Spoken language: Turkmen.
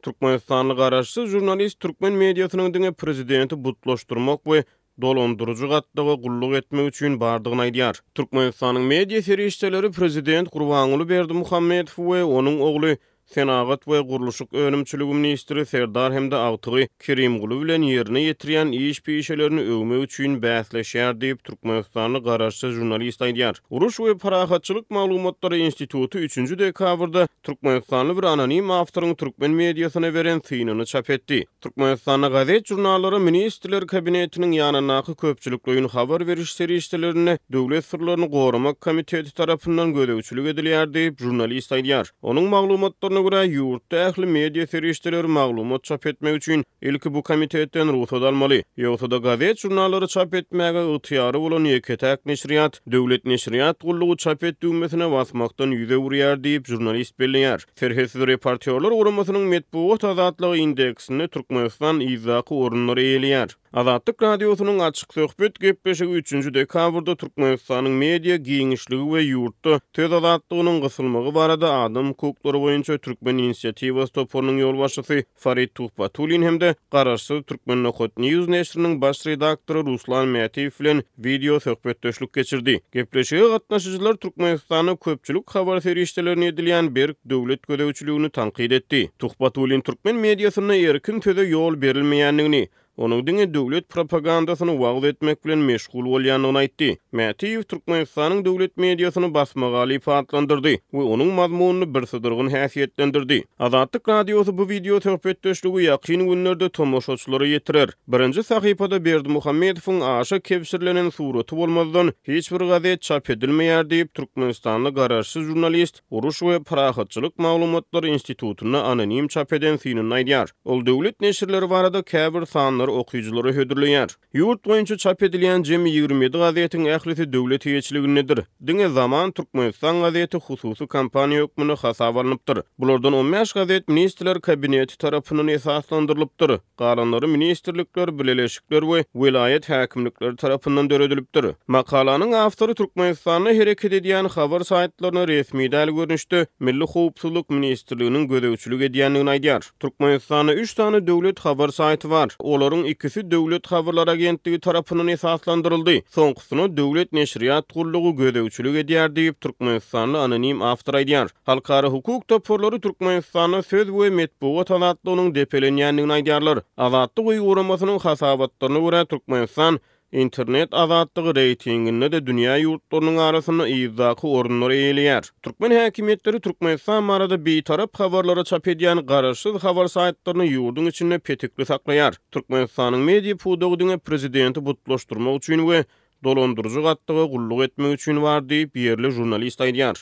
Türkmenistanly garaşsyz jurnalist türkmen mediasynyň diňe prezidenti butlaşdyrmak we dolandyryjy gatdaga gulluk etmek üçin bardygyny aýdýar. Türkmenistanyň media serişçileri prezident Gurbanuly Berdimuhammedow we onuň ogly Senagat we Gurulşyk önümçüligi ministri Serdar hemde Agtygy Kerimguly bilen ýerine ýetirýän iş peýşelerini öwmek üçin bäsleşýär diýip Türkmenistanly garaşsyz jurnalist aýdýar. Uruş we parahatçylyk maglumatlary institutu 3-nji dekabrda Türkmenistanly bir anonim awtoryň türkmen mediasyna beren synyny çap etdi. Türkmenistanyň gazet jurnallary ministrler kabinetiniň ýanynaky köpçülik öýün habar beriş serişçilerine döwlet sırlaryny goramak komiteti tarapyndan gödäwçilik edilýär diýip jurnalist aýdýar. Onuň maglumatlaryna göre ýurtda ähli media serişçileri maglumat çap etmek üçin ilki bu komitetden ruhsat almaly. Ýogsa da gazet jurnallary çap etmäge ygtyýary bolan ýeketäk neşriýat, döwlet neşriýat gullugy çap etdiňmesine basmakdan ýüze urýar diýip jurnalist belläýär. Serhesiz reportýerler uramasynyň medpuwat azatlygy indeksini Türkmenistan izaky orunlary eýelýär. Azatlyk radiosynyň açyk söhbet gepleşigi 3-nji dekabrda Türkmenistanyň media giňişligi we ýurtda töz azatlygynyň gysylmagy barada adam hukuklary boýunça Türkmen inisiatiwasy topunyň ýolbaşçysy Farid Tuhbatulin hemde Garaşsyz Türkmen Nohut News näşriniň baş redaktory Ruslan Mätiýew bilen video söhbetdeşlik geçirdi. Gepleşige gatnaşyjylar Türkmenistanyň köpçülik habar serişçilerine edilýän berk döwlet gödäwçiligini tanqid etdi. Tuhbatulin Türkmen mediasyna erkin töze ýol berilmeýändigini, onuň diňe döwlet propagandasyny wagt etmek bilen meşgul bolýanyny aýtdy. Mätiýew Türkmenistanyň döwlet mediasyny basmagy ifatlandyrdy we onuň mazmunyny bir sydyrgyn häsiýetlendirdi. Azatlyk radiosy bu video söhbetdeşligi ýakyn günlerde tomoşaçylary ýetirer. Birinji sahypada Berdimuhammedowyň aşa kepsirlenen suraty bolmazdan hiç bir gazet çap edilmeýär diýip Türkmenistanly garaşsyz jurnalist Uruş we parahatçylyk maglumatlary institutyna anonim çap eden synyny aýdýar. Ol döwlet neşirleri barada käbir sanlar okuyucuları hödürleýär. Ýurt boýunça çap edilýän jemi 27 gazetiň ählisi döwlet hiýetçiligindedir. Diňe zaman Türkmenistan gazeti hususy kampaniýa hökmüne hasap alınıpdyr. Bulardan 15 gazet ministrler kabineti tarapyndan esaslandyrlypdyr. Galanlary ministrlikler, bileleşikler we vilayet häkimlikleri tarapyndan döredilipdir. Makalanyň awtory Türkmenistanyň hereket edýän habar saýtlaryna resmi däl görnüşde Milli Howpsuzlyk ministrliginiň gödäwçilik edýändigini aýdýar. Türkmenistanyň 3 tane döwlet habar saýty bar. Olaryň ikisi döwlet habarlar agentligi tarapyndan esaslandyryldy. Soňkusyna döwlet neşriýat gullugy gödäwçilik edýär diýip Türkmenistanly anonim awtor aýdýar. Halkara hukuk toporlary Türkmenistanyň söz we medpuwat azatlygynyň depelenýändigini aýdýarlar. Azatlyk uýguramasynyň hasabatlaryna görä Türkmenistan internet azatlygy reytinginde de dünýä ýurtlarynyň arasynda izaky orunlary eýelýär. Türkmen häkimetleri Türkmenistan barada beýtarap habarlary çap edýän garaşsyz habar saýtlaryny ýurdun içinde petikli saklaýar. Türkmenistanyň media puwdagyny prezidenti butlaşdyrmak üçin we dolandyryjy gatdaga gulluk etmek üçin bar diýip ýerli jurnalist aýdýar.